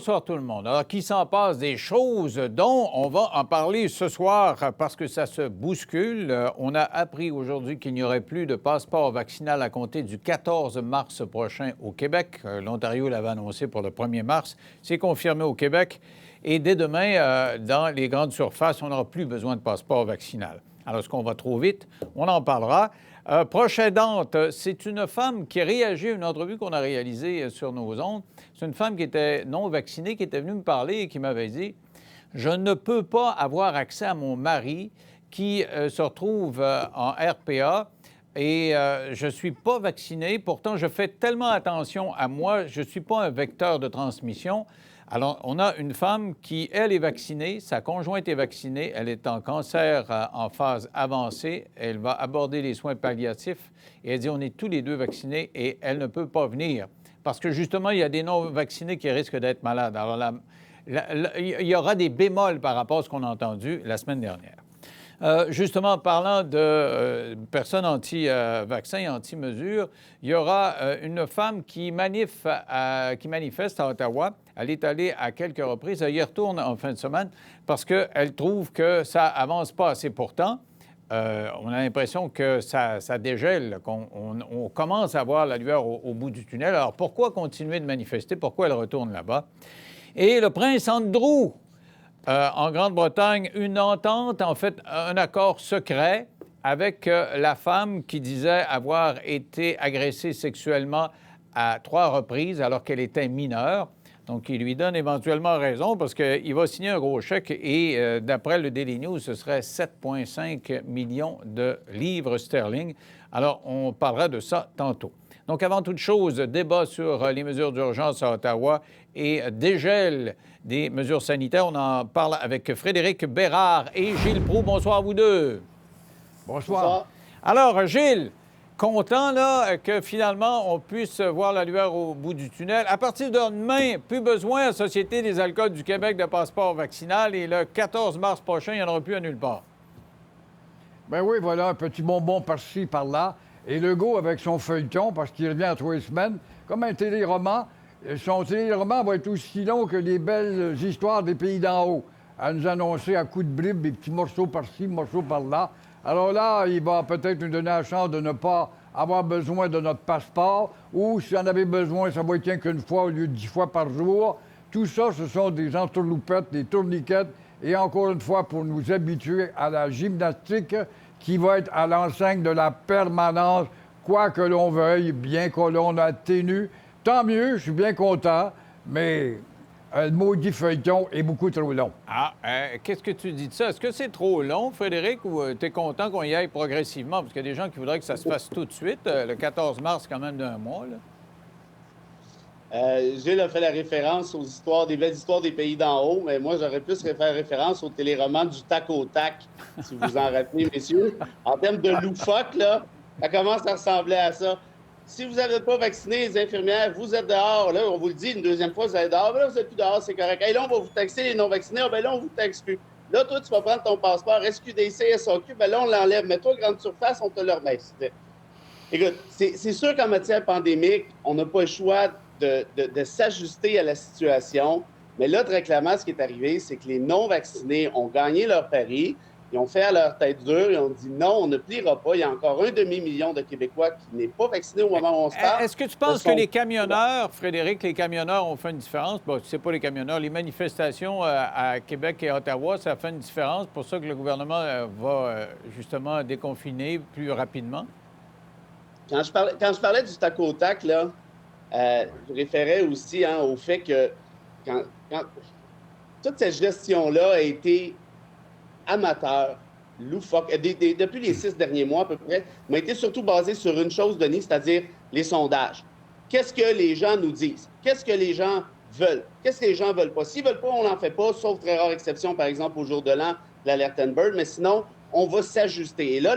bonsoir tout le monde. Alors, qu'il s'en passe des choses dont on va en parler ce soir parce que ça se bouscule. On a appris aujourd'hui qu'il n'y aurait plus de passeport vaccinal à compter du 14 mars prochain au Québec. L'Ontario l'avait annoncé pour le 1er mars. C'est confirmé au Québec. Et dès demain, dans les grandes surfaces, on n'aura plus besoin de passeport vaccinal. Alors, est-ce qu'on va trop vite? On en parlera. Prochaine dente, c'est une femme qui a réagi à une entrevue qu'on a réalisée sur nos ondes. C'est une femme qui était non vaccinée, qui était venue me parler et qui m'avait dit « Je ne peux pas avoir accès à mon mari qui se retrouve en RPA et je ne suis pas vaccinée. Pourtant, je fais tellement attention à moi, je ne suis pas un vecteur de transmission. » Alors, on a une femme qui, elle, est vaccinée, sa conjointe est vaccinée, elle est en cancer en phase avancée, elle va aborder les soins palliatifs et elle dit on est tous les deux vaccinés et elle ne peut pas venir parce que justement, il y a des non-vaccinés qui risquent d'être malades. Alors, il y aura des bémols par rapport à ce qu'on a entendu la semaine dernière. Justement, en parlant de personnes anti-vaccins et anti-mesures, il y aura une femme qui manifeste à Ottawa. Elle est allée à quelques reprises. Elle y retourne en fin de semaine parce qu'elle trouve que ça avance pas assez. Pourtant, on a l'impression que ça dégèle, qu'on commence à voir la lueur au bout du tunnel. Alors, pourquoi continuer de manifester? Pourquoi elle retourne là-bas? Et le prince Andrew, en Grande-Bretagne, une entente, en fait, un accord secret avec la femme qui disait avoir été agressée sexuellement à 3 reprises alors qu'elle était mineure. Donc, il lui donne éventuellement raison parce qu'il va signer un gros chèque et, d'après le Daily News, ce serait 7,5 millions de livres sterling. Alors, on parlera de ça tantôt. Donc, avant toute chose, débat sur les mesures d'urgence à Ottawa et dégel des mesures sanitaires. On en parle avec Frédéric Bérard et Gilles Proulx. Bonsoir à vous deux. Bonsoir. Alors, Gilles, content là, que finalement on puisse voir la lueur au bout du tunnel. À partir de demain, plus besoin à la Société des alcools du Québec de passeport vaccinal et le 14 mars prochain, il n'y en aura plus à nulle part. Ben oui, voilà, un petit bonbon par-ci, par-là. Et Legault, avec son feuilleton, parce qu'il revient en 3 semaines, comme un téléroman, son téléroman va être aussi long que les belles histoires des pays d'en haut, à nous annoncer à coups de bribes des petits morceaux par-ci, morceaux par-là. Alors là, il va peut-être nous donner la chance de ne pas avoir besoin de notre passeport, ou si on avait besoin, ça va être rien qu'une fois au lieu de 10 fois par jour. Tout ça, ce sont des entourloupettes, des tourniquettes, et encore une fois, pour nous habituer à la gymnastique qui va être à l'enseigne de la permanence, quoi que l'on veuille, bien que l'on atténue. Tant mieux, je suis bien content, mais le maudit feuilleton est beaucoup trop long. Ah, qu'est-ce que tu dis de ça? Est-ce que c'est trop long, Frédéric, ou tu es content qu'on y aille progressivement? Parce qu'il y a des gens qui voudraient que ça se fasse tout de suite. Le 14 mars, quand même, d'un mois, là. Gilles a fait la référence aux histoires, des belles histoires des pays d'en haut, mais moi, j'aurais plus fait référence au téléroman du tac au tac, si vous en rappelez, messieurs. En termes de loufoque, là, ça commence à ressembler à ça. Si vous n'avez pas vacciné les infirmières, vous êtes dehors. Là, on vous le dit une deuxième fois, vous êtes dehors. Mais là, vous n'êtes plus dehors, c'est correct. Hey, là, on va vous taxer les non-vaccinés. Ah, ben là, on vous taxe plus. Là, toi, tu vas prendre ton passeport SQDC, SAQ. Ben là, on l'enlève. Mais toi, grande surface, on te le remet. Écoute, c'est sûr qu'en matière pandémique, on n'a pas le choix de s'ajuster à la situation. Mais là, très clairement, ce qui est arrivé, c'est que les non-vaccinés ont gagné leur pari. Ils ont fait à leur tête dure. Ils ont dit non, on ne pliera pas. Il y a encore 1 demi-million de Québécois qui n'est pas vacciné au moment où on se parle. Est-ce que tu penses que les camionneurs, Frédéric, les camionneurs ont fait une différence? Bon, c'est pas les camionneurs. Les manifestations à Québec et à Ottawa, ça a fait une différence. C'est pour ça que le gouvernement va justement déconfiner plus rapidement? Quand je parlais du tac au tac, là, je référais aussi au fait que quand toute cette gestion-là a été amateur, loufoque, depuis les 6 derniers mois à peu près, m'a été surtout basée sur une chose, Denis, c'est-à-dire les sondages. Qu'est-ce que les gens nous disent? Qu'est-ce que les gens veulent? Qu'est-ce que les gens veulent pas? S'ils veulent pas, on n'en fait pas, sauf très rare exception, par exemple, au jour de l'an, l'alerte Amber, mais sinon, on va s'ajuster. Et là,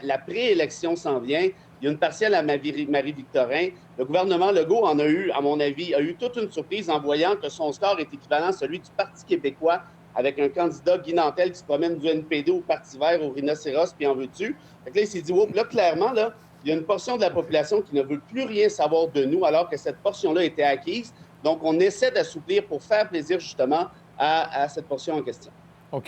la préélection s'en vient. Il y a une partielle à Marie-Victorin. Le gouvernement Legault en a eu, à mon avis, a eu toute une surprise en voyant que son score est équivalent à celui du Parti québécois avec un candidat, Guy Nantel, qui se promène du NPD au Parti vert, au rhinocéros, puis en veux-tu. Fait que là, il s'est dit, oh, là, clairement, là, il y a une portion de la population qui ne veut plus rien savoir de nous, alors que cette portion-là était acquise. Donc, on essaie d'assouplir pour faire plaisir, justement, à cette portion en question. OK.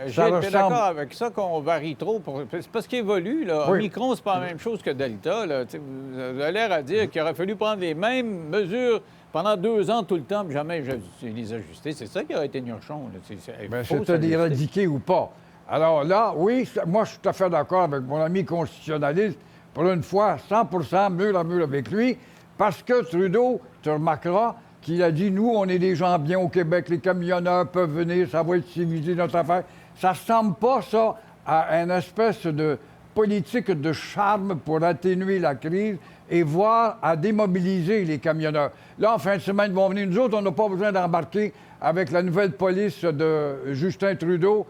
Gilles, tu es d'accord avec ça qu'on varie trop? C'est parce qu'il évolue, là. Oui. Omicron, c'est pas la même chose que Delta, là. Vous avez l'air à dire qu'il aurait fallu prendre les mêmes mesures pendant 2 ans tout le temps, puis jamais les ajuster. C'est ça qui aurait été Niorchon. C'est d'éradiquer ou pas. Alors là, oui, moi, je suis tout à fait d'accord avec mon ami constitutionnaliste. Pour une fois, 100 mur à mur avec lui, parce que Trudeau, tu remarqueras, qu'il a dit, nous, on est des gens bien au Québec, les camionneurs peuvent venir, ça va être civilisé notre affaire. Ça ne ressemble pas, ça, à une espèce de politique de charme pour atténuer la crise et voire à démobiliser les camionneurs. Là, en fin de semaine, ils vont venir. Nous autres, on n'a pas besoin d'embarquer avec la nouvelle police de Justin Trudeau,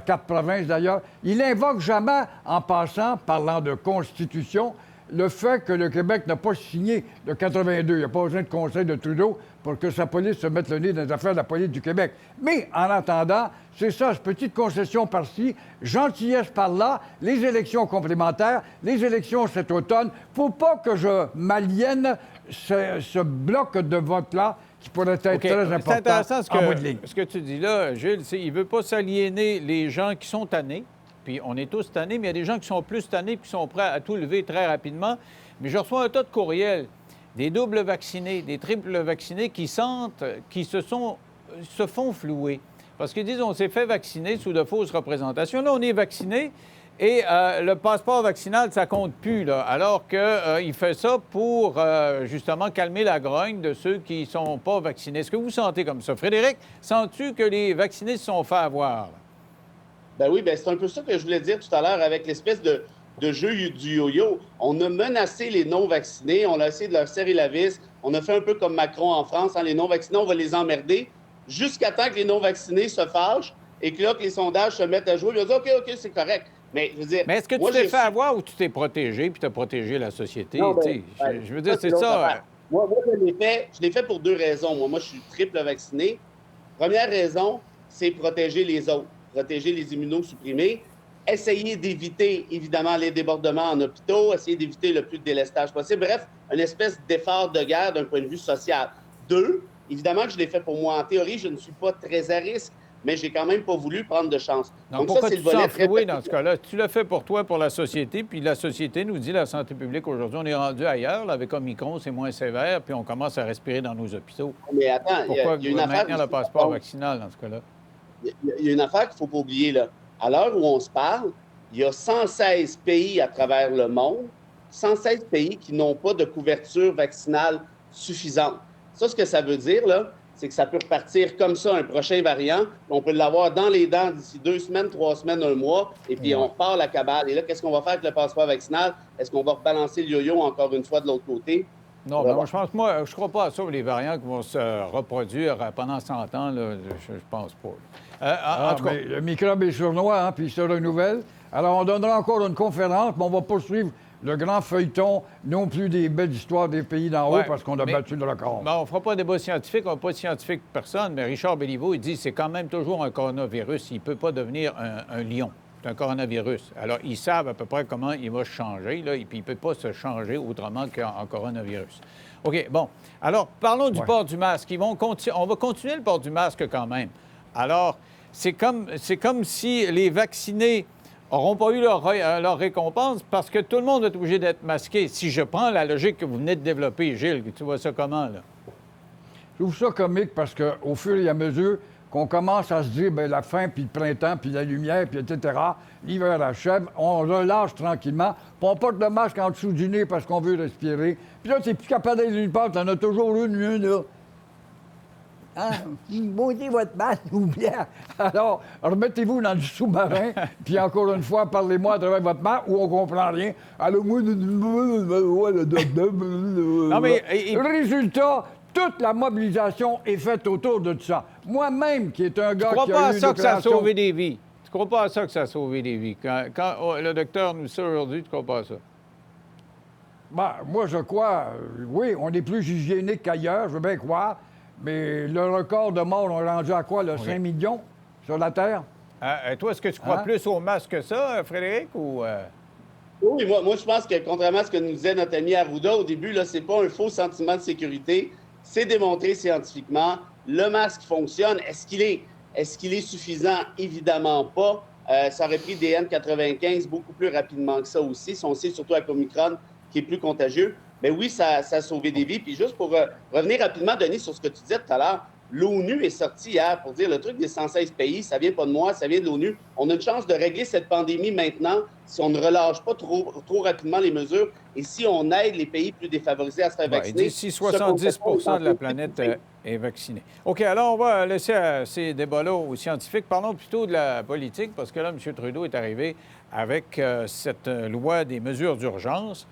4 provinces d'ailleurs. Il invoque jamais, en passant, parlant de Constitution, le fait que le Québec n'a pas signé de 82. Il n'y a pas besoin de conseil de Trudeau pour que sa police se mette le nez dans les affaires de la police du Québec. Mais en attendant, c'est ça, cette petite concession par-ci, gentillesse par-là, les élections complémentaires, les élections cet automne. Faut pas que je m'aliène ce bloc de vote-là qui pourrait être très important. C'est intéressant en bout de ligne. ce que tu dis là, Gilles. Il ne veut pas s'aliéner les gens qui sont tannés. Puis on est tous tannés, mais il y a des gens qui sont plus tannés et qui sont prêts à tout lever très rapidement. Mais je reçois un tas de courriels, des doubles vaccinés, des triples vaccinés qui sentent, qui se font flouer. Parce qu'ils disent on s'est fait vacciner sous de fausses représentations. Là, on est vacciné et le passeport vaccinal, ça compte plus, là. Alors qu'il fait ça pour justement calmer la grogne de ceux qui ne sont pas vaccinés. Est-ce que vous sentez comme ça? Frédéric, sens-tu que les vaccinés se sont fait avoir, là? Ben oui, c'est un peu ça que je voulais dire tout à l'heure avec l'espèce de jeu du yo-yo. On a menacé les non-vaccinés, on a essayé de leur serrer la vis, on a fait un peu comme Macron en France, les non-vaccinés, on va les emmerder, jusqu'à temps que les non-vaccinés se fâchent et que là, que les sondages se mettent à jouer, ils vont dire OK, c'est correct. Mais je veux dire... Mais est-ce que tu t'es fait avoir ou tu t'es protégé puis tu as protégé la société? Non, je veux dire, c'est ça. Moi, je l'ai fait pour 2 raisons. Moi, je suis triple vacciné. Première raison, c'est protéger les autres. Protéger les immunosupprimés, essayer d'éviter, évidemment, les débordements en hôpitaux, essayer d'éviter le plus de délestage possible. Bref, une espèce d'effort de guerre d'un point de vue social. 2, évidemment que je l'ai fait pour moi. En théorie, je ne suis pas très à risque, mais j'ai quand même pas voulu prendre de chance. Donc pourquoi ça, c'est le volet très... Oui, dans ce cas-là, tu l'as fait pour toi, pour la société, puis la société nous dit, la santé publique aujourd'hui, on est rendu ailleurs. Là, avec Omicron, c'est moins sévère, puis on commence à respirer dans nos hôpitaux. Mais attends, pourquoi il y a une affaire... maintenir le passeport vaccinal dans ce cas-là? Il y a une affaire qu'il ne faut pas oublier, là. À l'heure où on se parle, il y a 116 pays à travers le monde, 116 pays qui n'ont pas de couverture vaccinale suffisante. Ça, ce que ça veut dire, là, c'est que ça peut repartir comme ça, un prochain variant. On peut l'avoir dans les dents d'ici 2 semaines, 3 semaines, 1 mois, et puis on repart la cabale. Et là, qu'est-ce qu'on va faire avec le passeport vaccinal? Est-ce qu'on va rebalancer le yo-yo encore une fois de l'autre côté? Non, mais moi, je crois pas à ça, les variants qui vont se reproduire pendant 100 ans, là, je pense pas. En tout cas... mais le microbe est sournois, hein, puis il se renouvelle. Alors, on donnera encore une conférence, mais on va poursuivre le grand feuilleton, non plus des belles histoires des pays d'en haut, parce qu'on a battu le record. On ne fera pas de débat scientifique, on n'a pas de scientifique personne, mais Richard Béliveau, il dit que c'est quand même toujours un coronavirus. Il ne peut pas devenir un lion. C'est un coronavirus. Alors, ils savent à peu près comment il va se changer, là, et puis il ne peut pas se changer autrement qu'en coronavirus. OK, bon. Alors, parlons du port du masque. On va continuer le port du masque quand même. Alors, c'est comme si les vaccinés n'auront pas eu leur récompense parce que tout le monde est obligé d'être masqué. Si je prends la logique que vous venez de développer, Gilles, tu vois ça comment, là? Je trouve ça comique parce qu'au fur et à mesure qu'on commence à se dire, bien, la fin, puis le printemps, puis la lumière, puis etc., l'hiver achève, on relâche tranquillement, puis on porte le masque en dessous du nez parce qu'on veut respirer. Puis là, t'es plus capable d'aller d'une part, t'en as toujours une mieux, là. Hein? Maudit votre masque, ou bien. Alors, remettez-vous dans du sous-marin, puis encore une fois, parlez-moi à travers votre masque où on comprend rien. Alors, moi, non, mais... Résultat, toute la mobilisation est faite autour de ça. Moi-même, qui est un gars qui a eu... Tu crois pas à ça que ça a sauvé des vies? Tu crois pas à ça que ça a sauvé des vies? Quand le docteur nous dit ça aujourd'hui, tu crois pas à ça? Ben, moi, je crois... oui, on est plus hygiénique qu'ailleurs, je veux bien croire. Mais le record de morts, on est rendu à quoi, là? 5 millions sur la Terre? Toi, est-ce que tu crois plus au masque que ça, Frédéric, ou... Oui, moi, je pense que, contrairement à ce que nous disait notre ami Arruda au début, là, c'est pas un faux sentiment de sécurité. C'est démontré scientifiquement. Le masque fonctionne. Est-ce qu'il est suffisant? Évidemment pas. Ça aurait pris des N95 beaucoup plus rapidement que ça aussi. Si on sait surtout avec Omicron qui est plus contagieux. Mais oui, ça a sauvé des vies. Puis juste pour revenir rapidement, Denis, sur ce que tu disais tout à l'heure, l'ONU est sortie hier pour dire le truc des 116 pays, ça vient pas de moi, ça vient de l'ONU. On a une chance de régler cette pandémie maintenant si on ne relâche pas trop rapidement les mesures et si on aide les pays plus défavorisés à se faire vacciner. D'ici 70 de la planète est vaccinée. OK, alors on va laisser ces débats-là aux scientifiques. Parlons plutôt de la politique, parce que là, M. Trudeau est arrivé avec cette loi des mesures d'urgence.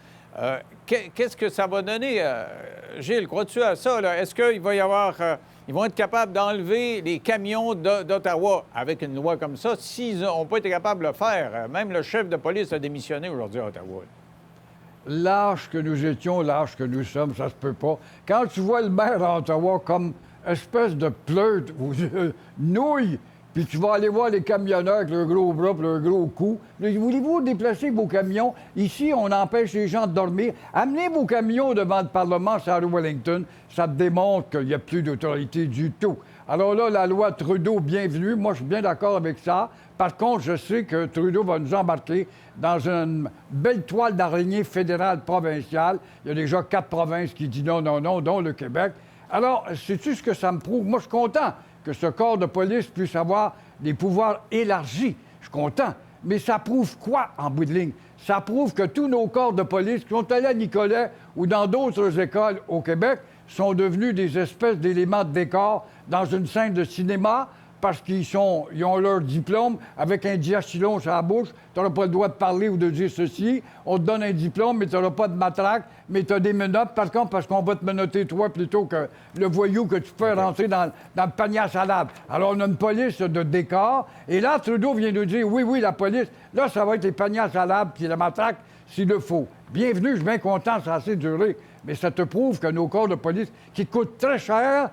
Qu'est-ce que ça va donner? Gilles, crois-tu à ça? Est-ce qu'il va y avoir... ils vont être capables d'enlever les camions d'Ottawa avec une loi comme ça s'ils n'ont pas été capables de le faire? Même le chef de police a démissionné aujourd'hui à Ottawa. L'âge que nous étions, l'âge que nous sommes, ça se peut pas. Quand tu vois le maire à Ottawa comme espèce de pleute ou de nouille, puis tu vas aller voir les camionneurs avec leur gros bras et leur gros cou. Voulez-vous déplacer vos camions? Ici, on empêche les gens de dormir. Amenez vos camions devant le Parlement, c'est à Wellington. Ça démontre qu'il n'y a plus d'autorité du tout. Alors là, la loi Trudeau, bienvenue. Moi, je suis bien d'accord avec ça. Par contre, je sais que Trudeau va nous embarquer dans une belle toile d'araignée fédérale provinciale. Il y a déjà 4 provinces qui disent non, non, non, dont le Québec. Alors, sais-tu ce que ça me prouve? Moi, je suis content que ce corps de police puisse avoir des pouvoirs élargis. Je suis content. Mais ça prouve quoi, en bout de ligne? Ça prouve que tous nos corps de police qui sont allés à Nicolet ou dans d'autres écoles au Québec sont devenus des espèces d'éléments de décor dans une scène de cinéma parce ils ont leur diplôme avec un diachylon sur la bouche. Tu n'auras pas le droit de parler ou de dire ceci. On te donne un diplôme, mais tu n'auras pas de matraque, mais tu as des menottes. Par contre, parce qu'on va te menotter toi plutôt que le voyou que tu peux rentrer dans le panier à salade. Alors, on a une police de décor. Et là, Trudeau vient nous dire, oui, la police, là, ça va être les paniers à salade puis la matraque s'il le faut. Bienvenue, je suis bien content, ça a assez duré. Mais ça te prouve que nos corps de police, qui coûtent très cher,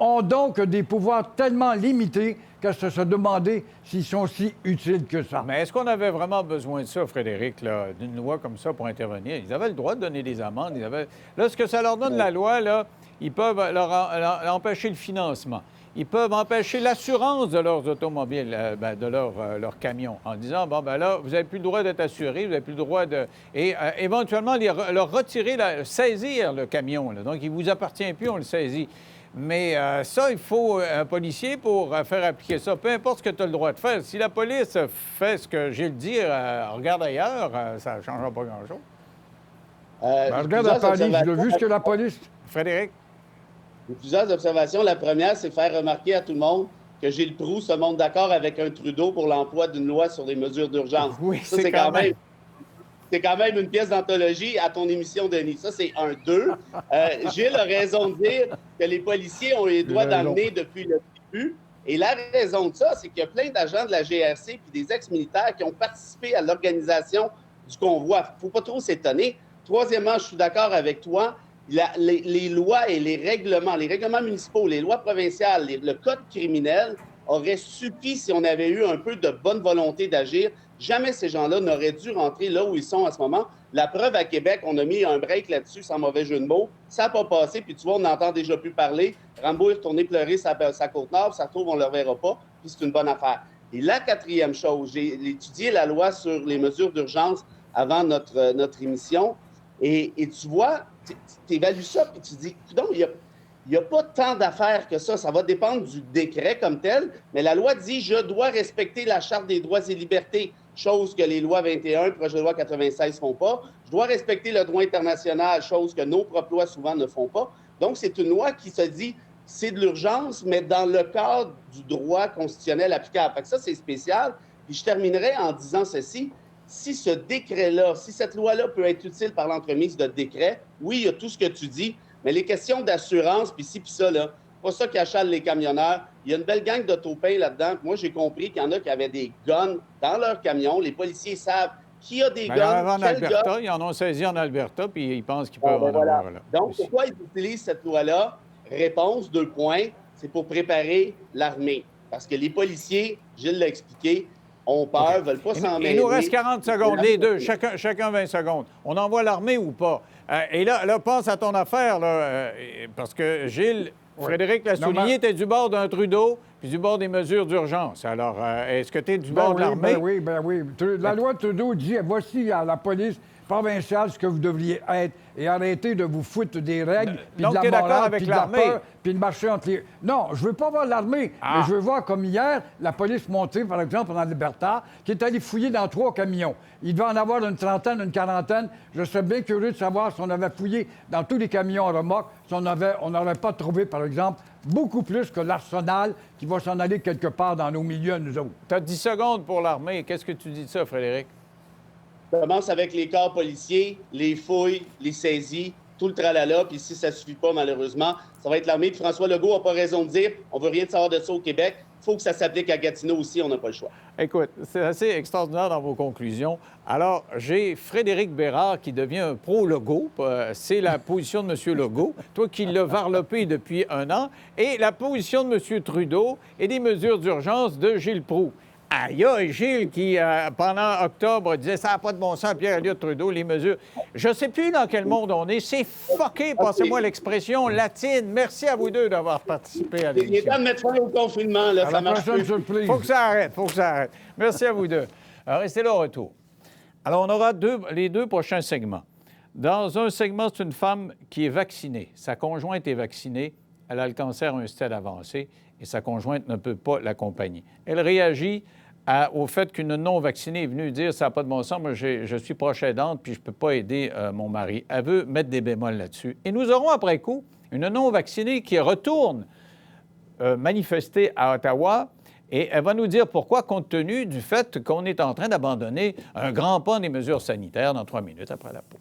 ont donc des pouvoirs tellement limités que ça se demander s'ils sont si utiles que ça. Mais est-ce qu'on avait vraiment besoin de ça, Frédéric, d'une loi comme ça pour intervenir? Ils avaient le droit de donner des amendes. Là, ce que ça leur donne, la loi, là, ils peuvent leur empêcher le financement. Ils peuvent empêcher l'assurance de leurs automobiles, de leurs camions, en disant, là, vous n'avez plus le droit d'être assuré, vous n'avez plus le droit de... Et éventuellement, leur retirer, saisir le camion. Là. Donc, il ne vous appartient plus, on le saisit. Mais ça, il faut un policier pour faire appliquer ça. Peu importe ce que tu as le droit de faire. Si la police fait ce que j'ai le dire, regarde ailleurs, ça ne changera pas grand-chose. Regarde à Paris, tu as vu ce que la police... Frédéric? Plusieurs observations. La première, c'est faire remarquer à tout le monde que Gilles Proulx se montre d'accord avec un Trudeau pour l'emploi d'une loi sur les mesures d'urgence. Oui, ça, c'est quand même... C'est quand même une pièce d'anthologie à ton émission, Denis. Ça, c'est un 2. Gilles a raison de dire que les policiers ont les droits d'amener depuis le début. Et la raison de ça, c'est qu'il y a plein d'agents de la GRC puis des ex-militaires qui ont participé à l'organisation du convoi. Il ne faut pas trop s'étonner. Troisièmement, je suis d'accord avec toi. Les lois et les règlements municipaux, les lois provinciales, le code criminel aurait suffi si on avait eu un peu de bonne volonté d'agir. Jamais ces gens-là n'auraient dû rentrer là où ils sont en ce moment. La preuve, à Québec, on a mis un break là-dessus, sans mauvais jeu de mots. Ça n'a pas passé, puis tu vois, on n'entend déjà plus parler. Rambo est retourné pleurer sa Côte-Nord, ça retrouve, on ne le reverra pas, puis c'est une bonne affaire. Et la quatrième chose, j'ai étudié la loi sur les mesures d'urgence avant notre émission, et tu vois, tu évalues ça, puis tu dis, donc, il n'y a pas tant d'affaires que ça. Ça va dépendre du décret comme tel, mais la loi dit « Je dois respecter la Charte des droits et libertés », chose que les lois 21 et projet de loi 96 ne font pas. Je dois respecter le droit international, chose que nos propres lois souvent ne font pas. Donc, c'est une loi qui se dit c'est de l'urgence, mais dans le cadre du droit constitutionnel applicable. Fait que ça, c'est spécial. Puis je terminerai en disant ceci. Si ce décret-là, si cette loi-là peut être utile par l'entremise de décrets, oui, il y a tout ce que tu dis, mais les questions d'assurance, puis ci, puis ça, là, pas ça qui achale les camionneurs. Il y a une belle gang de taupins là-dedans. Moi, j'ai compris qu'il y en a qui avaient des guns dans leur camion. Les policiers savent qui a des guns, en Alberta, ils en ont saisi en Alberta, puis ils pensent qu'ils peuvent en avoir là. Donc, pourquoi ils utilisent cette loi-là? Réponse, 2 points, c'est pour préparer l'armée. Parce que les policiers, Gilles l'a expliqué, ont peur, ne veulent pas s'en mêler. Il nous reste 40 secondes, les deux, chacun 20 secondes. On envoie l'armée ou pas? Et là, pense à ton affaire, là, parce que Gilles, Frédéric l'a souligné, tu es du bord d'un Trudeau puis du bord des mesures d'urgence. Alors, est-ce que tu es du bord de l'armée? Ben oui. La loi Trudeau dit, voici à la police provinciale ce que vous devriez être et arrêtez de vous foutre des règles, puis de la morale, puis de la peur, puis de marcher entre les... Non, je veux pas voir l'armée, mais je veux voir comme hier, la police montée, par exemple, en Alberta, qui est allée fouiller dans 3 camions. Il devait en avoir une trentaine, une quarantaine. Je serais bien curieux de savoir si on avait fouillé dans tous les camions en remorque, si on n'aurait pas trouvé, par exemple, beaucoup plus que l'arsenal qui va s'en aller quelque part dans nos milieux, nous autres. Tu as 10 secondes pour l'armée. Qu'est-ce que tu dis de ça, Frédéric? Ça commence avec les corps policiers, les fouilles, les saisies, tout le tralala. Puis si ça ne suffit pas, malheureusement, ça va être l'armée. Puis François Legault n'a pas raison de dire on veut rien de savoir de ça au Québec. Il faut que ça s'applique à Gatineau aussi. On n'a pas le choix. Écoute, c'est assez extraordinaire dans vos conclusions. Alors, j'ai Frédéric Bérard qui devient un pro-Legault. C'est la position de M. Legault. Toi qui l'as varlopé depuis 1 an. Et la position de M. Trudeau et des mesures d'urgence de Gilles Proulx. Aïe, Gilles, qui, pendant octobre, disait « ça n'a pas de bon sens, Pierre-Éliott Trudeau, les mesures. » Je ne sais plus dans quel monde on est. C'est fucké, passez-moi l'expression latine. Merci à vous deux d'avoir participé à l'émission. Il est temps de mettre fin au confinement, là, ça marche plus. Faut que ça arrête. Merci à vous deux. Restez là au retour. Alors, on aura les 2 prochains segments. Dans un segment, c'est une femme qui est vaccinée. Sa conjointe est vaccinée. Elle a le cancer à un stade avancé et sa conjointe ne peut pas l'accompagner. Elle réagit au fait qu'une non-vaccinée est venue dire « ça n'a pas de bon sens, moi je suis proche aidante puis je ne peux pas aider mon mari ». Elle veut mettre des bémols là-dessus. Et nous aurons après coup une non-vaccinée qui retourne manifester à Ottawa et elle va nous dire pourquoi, compte tenu du fait qu'on est en train d'abandonner un grand pas des mesures sanitaires dans 3 minutes après la pause.